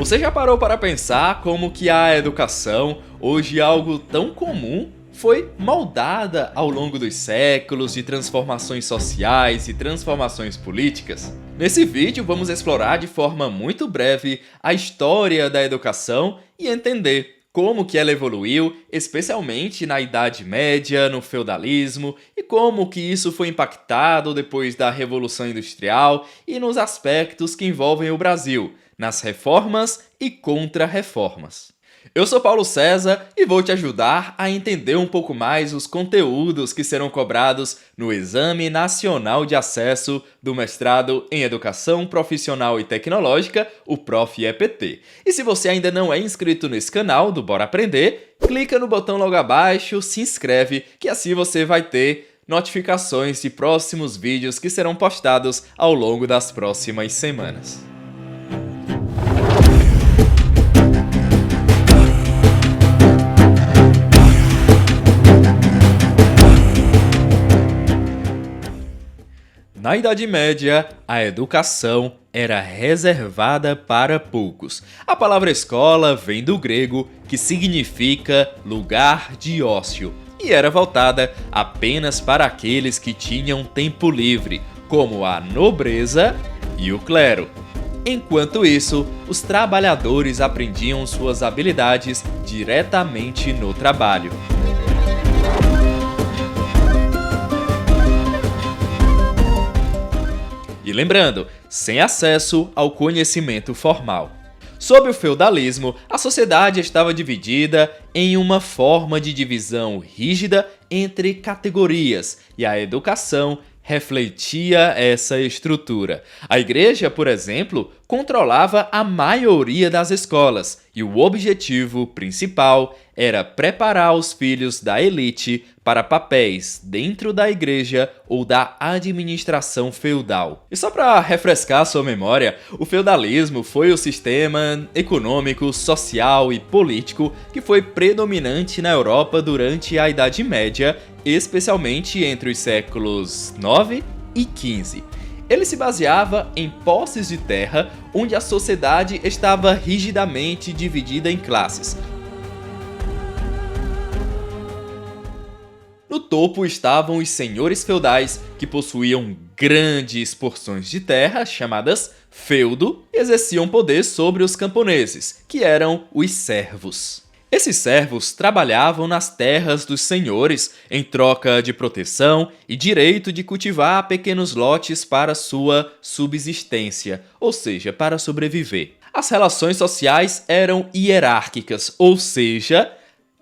Você já parou para pensar como que a educação, hoje algo tão comum, foi moldada ao longo dos séculos de transformações sociais e transformações políticas? Nesse vídeo vamos explorar de forma muito breve a história da educação e entender como que ela evoluiu, especialmente na Idade Média, no feudalismo, e como que isso foi impactado depois da Revolução Industrial e nos aspectos que envolvem o Brasil, nas reformas e contra-reformas. Eu sou Paulo César e vou te ajudar a entender um pouco mais os conteúdos que serão cobrados no Exame Nacional de Acesso do Mestrado em Educação Profissional e Tecnológica, o ProfEPT. E se você ainda não é inscrito nesse canal do Bora Aprender, clica no botão logo abaixo, se inscreve, que assim você vai ter notificações de próximos vídeos que serão postados ao longo das próximas semanas. Na Idade Média, a educação era reservada para poucos. A palavra escola vem do grego, que significa lugar de ócio, e era voltada apenas para aqueles que tinham tempo livre, como a nobreza e o clero. Enquanto isso, os trabalhadores aprendiam suas habilidades diretamente no trabalho. E lembrando, sem acesso ao conhecimento formal. Sob o feudalismo, a sociedade estava dividida em uma forma de divisão rígida entre categorias, e a educação refletia essa estrutura. A igreja, por exemplo, controlava a maioria das escolas, e o objetivo principal era preparar os filhos da elite para papéis dentro da igreja ou da administração feudal. E só para refrescar sua memória, o feudalismo foi o sistema econômico, social e político que foi predominante na Europa durante a Idade Média, especialmente entre os séculos 9 e 15. Ele se baseava em posses de terra, onde a sociedade estava rigidamente dividida em classes. No topo estavam os senhores feudais, que possuíam grandes porções de terra, chamadas feudo, e exerciam poder sobre os camponeses, que eram os servos. Esses servos trabalhavam nas terras dos senhores em troca de proteção e direito de cultivar pequenos lotes para sua subsistência, ou seja, para sobreviver. As relações sociais eram hierárquicas, ou seja,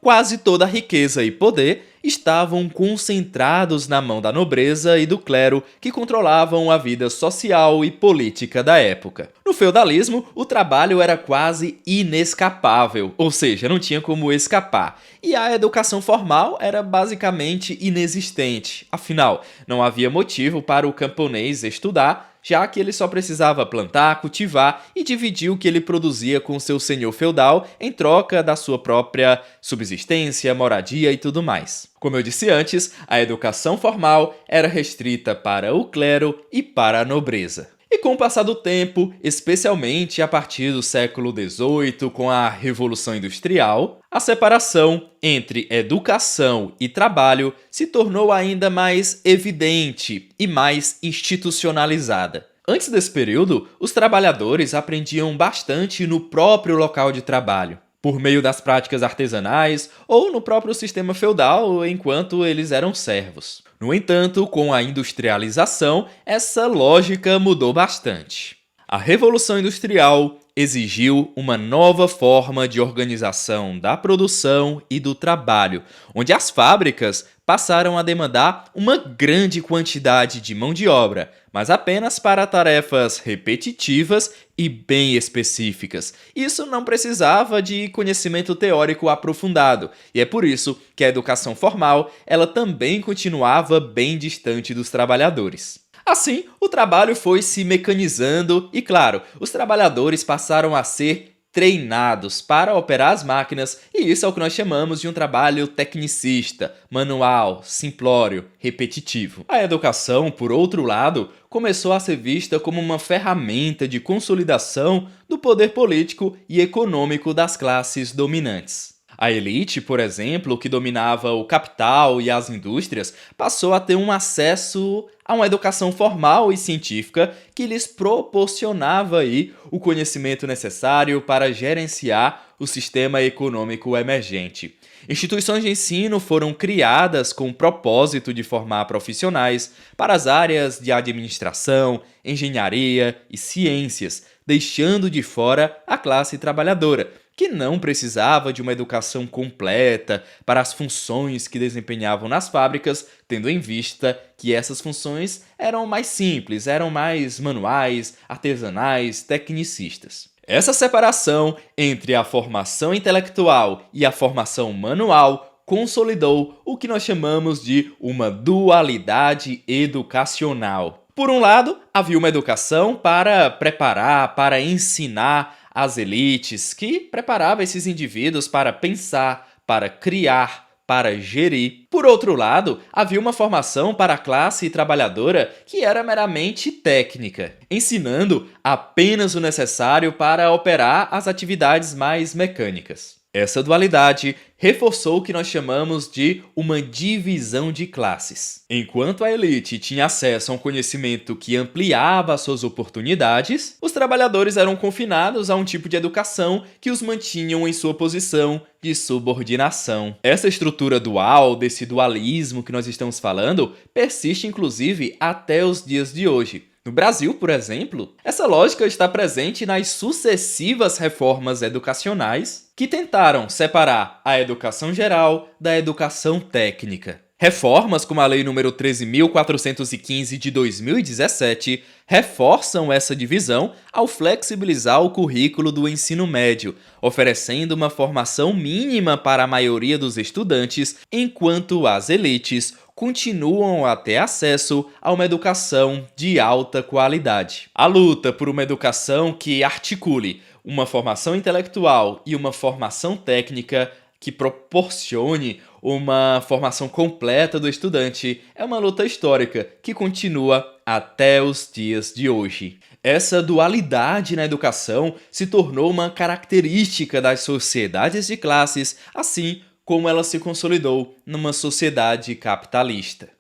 quase toda a riqueza e poder estavam concentrados na mão da nobreza e do clero, que controlavam a vida social e política da época. No feudalismo, o trabalho era quase inescapável, ou seja, não tinha como escapar, e a educação formal era basicamente inexistente. Afinal, não havia motivo para o camponês estudar, já que ele só precisava plantar, cultivar e dividir o que ele produzia com seu senhor feudal em troca da sua própria subsistência, moradia e tudo mais. Como eu disse antes, a educação formal era restrita para o clero e para a nobreza. E com o passar do tempo, especialmente a partir do século XVIII, com a Revolução Industrial, a separação entre educação e trabalho se tornou ainda mais evidente e mais institucionalizada. Antes desse período, os trabalhadores aprendiam bastante no próprio local de trabalho, por meio das práticas artesanais ou no próprio sistema feudal enquanto eles eram servos. No entanto, com a industrialização, essa lógica mudou bastante. A Revolução Industrial exigiu uma nova forma de organização da produção e do trabalho, onde as fábricas passaram a demandar uma grande quantidade de mão de obra, mas apenas para tarefas repetitivas e bem específicas. Isso não precisava de conhecimento teórico aprofundado, e é por isso que a educação formal ela também continuava bem distante dos trabalhadores. Assim, o trabalho foi se mecanizando e, claro, os trabalhadores passaram a ser treinados para operar as máquinas, e isso é o que nós chamamos de um trabalho tecnicista, manual, simplório, repetitivo. A educação, por outro lado, começou a ser vista como uma ferramenta de consolidação do poder político e econômico das classes dominantes. A elite, por exemplo, que dominava o capital e as indústrias, passou a ter um acesso a uma educação formal e científica que lhes proporcionava aí o conhecimento necessário para gerenciar o sistema econômico emergente. Instituições de ensino foram criadas com o propósito de formar profissionais para as áreas de administração, engenharia e ciências, deixando de fora a classe trabalhadora, que não precisava de uma educação completa para as funções que desempenhavam nas fábricas, tendo em vista que essas funções eram mais simples, eram mais manuais, artesanais, tecnicistas. Essa separação entre a formação intelectual e a formação manual consolidou o que nós chamamos de uma dualidade educacional. Por um lado, havia uma educação para preparar, para ensinar as elites, que preparava esses indivíduos para pensar, para criar, para gerir. Por outro lado, havia uma formação para a classe trabalhadora que era meramente técnica, ensinando apenas o necessário para operar as atividades mais mecânicas. Essa dualidade reforçou o que nós chamamos de uma divisão de classes. Enquanto a elite tinha acesso a um conhecimento que ampliava suas oportunidades, os trabalhadores eram confinados a um tipo de educação que os mantinham em sua posição de subordinação. Essa estrutura dual, desse dualismo que nós estamos falando, persiste inclusive até os dias de hoje. No Brasil, por exemplo, essa lógica está presente nas sucessivas reformas educacionais que tentaram separar a educação geral da educação técnica. Reformas como a Lei nº 13.415 de 2017 reforçam essa divisão ao flexibilizar o currículo do ensino médio, oferecendo uma formação mínima para a maioria dos estudantes, enquanto as elites continuam a ter acesso a uma educação de alta qualidade. A luta por uma educação que articule uma formação intelectual e uma formação técnica que proporcione uma formação completa do estudante é uma luta histórica que continua até os dias de hoje. Essa dualidade na educação se tornou uma característica das sociedades de classes, assim como ela se consolidou numa sociedade capitalista.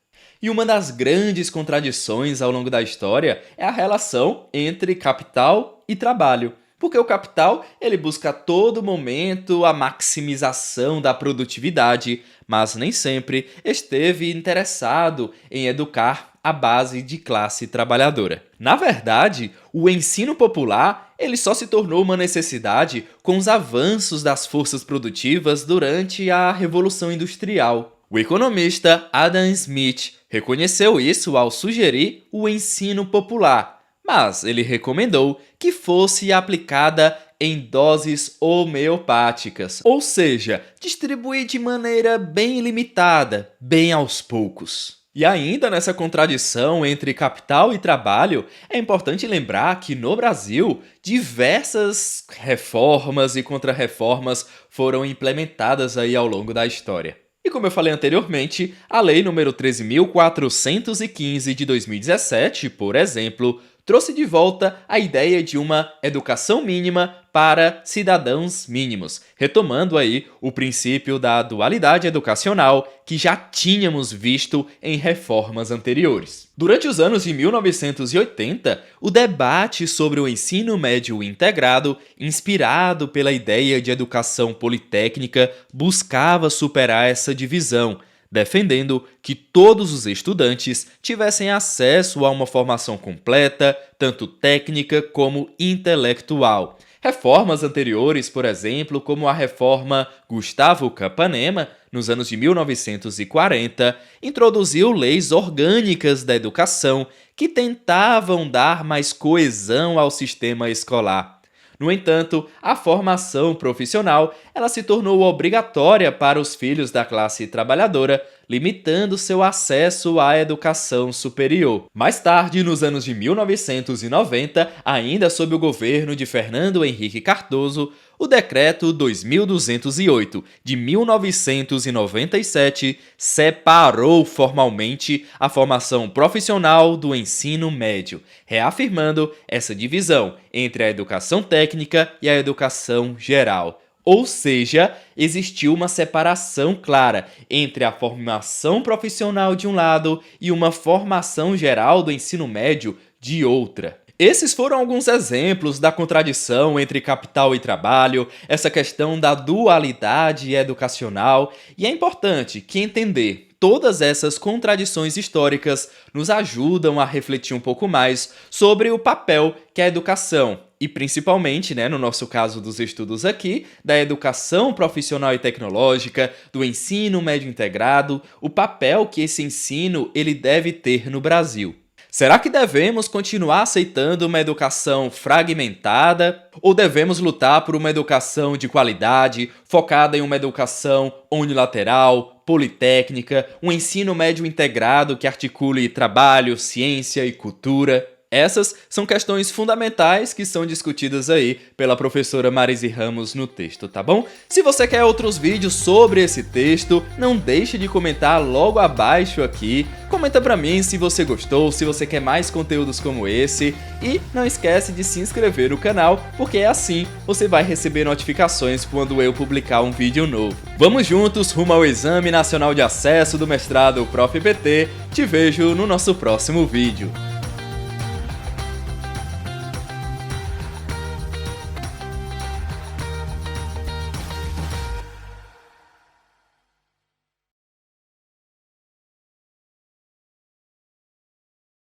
E uma das grandes contradições ao longo da história é a relação entre capital e trabalho. Porque o capital ele busca a todo momento a maximização da produtividade, mas nem sempre esteve interessado em educar a base de classe trabalhadora. Na verdade, o ensino popular ele só se tornou uma necessidade com os avanços das forças produtivas durante a Revolução Industrial. O economista Adam Smith reconheceu isso ao sugerir o ensino popular, mas ele recomendou que fosse aplicada em doses homeopáticas, ou seja, distribuir de maneira bem limitada, bem aos poucos. E ainda nessa contradição entre capital e trabalho, é importante lembrar que no Brasil, diversas reformas e contrarreformas foram implementadas aí ao longo da história. E como eu falei anteriormente, a Lei nº 13.415 de 2017, por exemplo, trouxe de volta a ideia de uma educação mínima para cidadãos mínimos, retomando aí o princípio da dualidade educacional que já tínhamos visto em reformas anteriores. Durante os anos de 1980, o debate sobre o ensino médio integrado, inspirado pela ideia de educação politécnica, buscava superar essa divisão, defendendo que todos os estudantes tivessem acesso a uma formação completa, tanto técnica como intelectual. Reformas anteriores, por exemplo, como a reforma Gustavo Capanema, nos anos de 1940, introduziu leis orgânicas da educação que tentavam dar mais coesão ao sistema escolar. No entanto, a formação profissional ela se tornou obrigatória para os filhos da classe trabalhadora, limitando seu acesso à educação superior. Mais tarde, nos anos de 1990, ainda sob o governo de Fernando Henrique Cardoso, o Decreto 2208, de 1997, separou formalmente a formação profissional do ensino médio, reafirmando essa divisão entre a educação técnica e a educação geral. Ou seja, existiu uma separação clara entre a formação profissional de um lado e uma formação geral do ensino médio de outra. Esses foram alguns exemplos da contradição entre capital e trabalho, essa questão da dualidade educacional, e é importante que entender todas essas contradições históricas nos ajudam a refletir um pouco mais sobre o papel que a educação, e principalmente, no nosso caso dos estudos aqui, da educação profissional e tecnológica, do ensino médio integrado, o papel que esse ensino ele deve ter no Brasil. Será que devemos continuar aceitando uma educação fragmentada? Ou devemos lutar por uma educação de qualidade, focada em uma educação unilateral, politécnica, um ensino médio integrado que articule trabalho, ciência e cultura? Essas são questões fundamentais que são discutidas aí pela professora Marise Ramos no texto, tá bom? Se você quer outros vídeos sobre esse texto, não deixe de comentar logo abaixo aqui. Comenta pra mim se você gostou, se você quer mais conteúdos como esse. E não esquece de se inscrever no canal, porque assim você vai receber notificações quando eu publicar um vídeo novo. Vamos juntos rumo ao Exame Nacional de Acesso do Mestrado Prof. PT. Te vejo no nosso próximo vídeo.